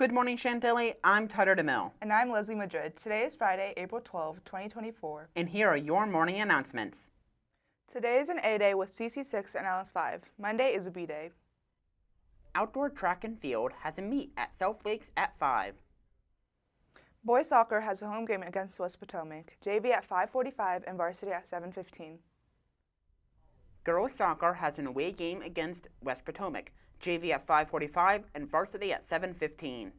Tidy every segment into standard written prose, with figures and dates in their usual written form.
Good morning, Chantilly. I'm Tyler DeMille. And I'm Leslie Madrid. Today is Friday, April 12, 2024. And here are your morning announcements. Today is an A day with CC6 and LS5. Monday is a B day. Outdoor track and field has a meet at South Lakes at 5. Boys soccer has a home game against West Potomac, JV at 5:45 and varsity at 7:15. Girls soccer has an away game against West Potomac, JV at 5:45 and varsity at 7:15.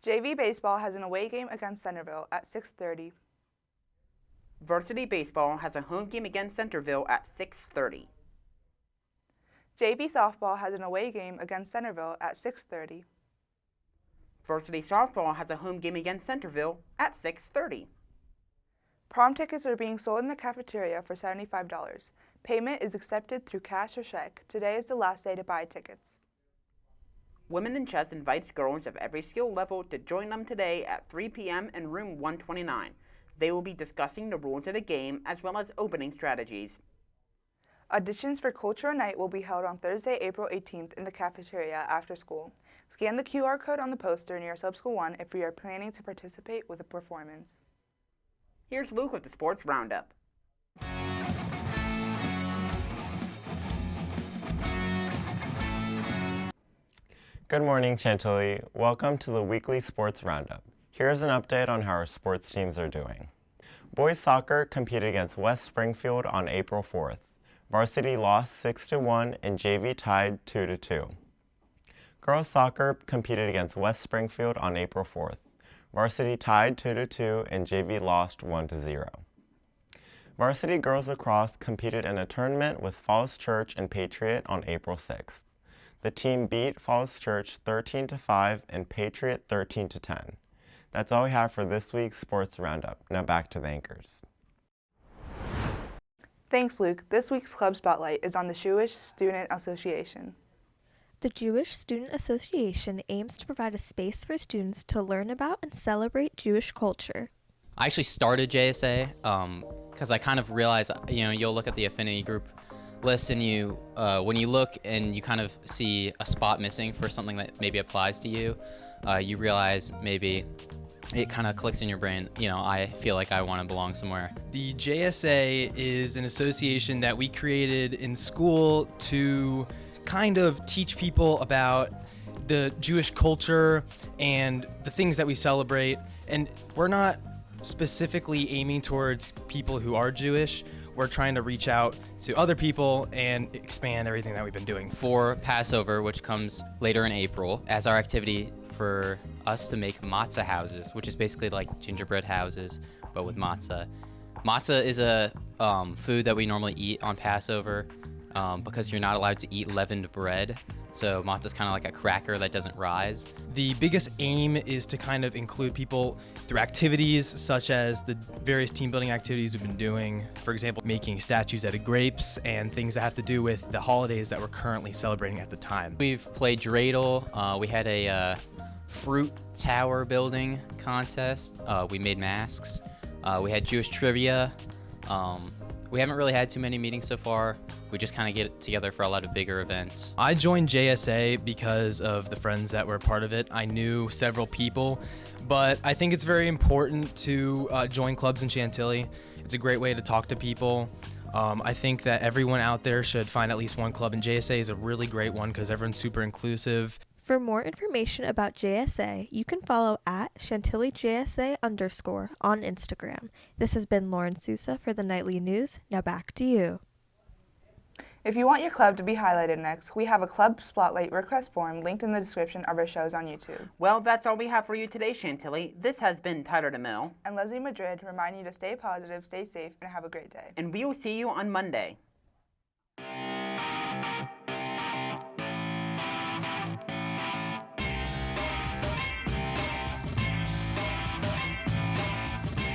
JV baseball has an away game against Centerville at 6:30. Varsity baseball has a home game against Centerville at 6:30. JV softball has an away game against Centerville at 6:30. Varsity softball has a home game against Centerville at 6:30. Prom tickets are being sold in the cafeteria for $75. Payment is accepted through cash or check. Today is the last day to buy tickets. Women in Chess invites girls of every skill level to join them today at 3 p.m. in room 129. They will be discussing the rules of the game as well as opening strategies. Auditions for Cultural Night will be held on Thursday, April 18th in the cafeteria after school. Scan the QR code on the poster near Sub-School 1 if you are planning to participate with a performance. Here's Luke with the Sports Roundup. Good morning, Chantilly. Welcome to the weekly Sports Roundup. Here's an update on how our sports teams are doing. Boys soccer competed against West Springfield on April 4th. Varsity lost 6-1 and JV tied 2-2. Girls soccer competed against West Springfield on April 4th. Varsity tied 2-2 and JV lost 1-0. Varsity girls lacrosse competed in a tournament with Falls Church and Patriot on April 6th. The team beat Falls Church 13-5 and Patriot 13-10. That's all we have for this week's Sports Roundup. Now back to the anchors. Thanks, Luke. This week's Club Spotlight is on the Jewish Student Association. The Jewish Student Association aims to provide a space for students to learn about and celebrate Jewish culture. I actually started JSA because I kind of realized, you'll look at the affinity group list and when you look and you kind of see a spot missing for something that maybe applies to you, you realize maybe it kind of clicks in your brain, I feel like I want to belong somewhere. The JSA is an association that we created in school to kind of teach people about the Jewish culture and the things that we celebrate. And we're not specifically aiming towards people who are Jewish. We're trying to reach out to other people and expand everything that we've been doing. For Passover, which comes later in April, as our activity for us to make matzah houses, which is basically like gingerbread houses, but with matzah. Matzah is a food that we normally eat on Passover because you're not allowed to eat leavened bread. So matzah is kind of like a cracker that doesn't rise. The biggest aim is to kind of include people through activities such as the various team building activities we've been doing. For example, making statues out of grapes and things that have to do with the holidays that we're currently celebrating at the time. We've played dreidel. We had a fruit tower building contest. We made masks. We had Jewish trivia. We haven't really had too many meetings so far. We just kind of get together for a lot of bigger events. I joined JSA because of the friends that were part of it. I knew several people, but I think it's very important to join clubs in Chantilly. It's a great way to talk to people. I think that everyone out there should find at least one club, and JSA is a really great one because everyone's super inclusive. For more information about JSA, you can follow at ChantillyJSA_ on Instagram. This has been Lauren Sousa for the Nightly News. Now back to you. If you want your club to be highlighted next, we have a Club Spotlight request form linked in the description of our shows on YouTube. Well, that's all we have for you today, Chantilly. This has been Tyler DeMille And Leslie Madrid reminding you to stay positive, stay safe, and have a great day. and we will see you on Monday.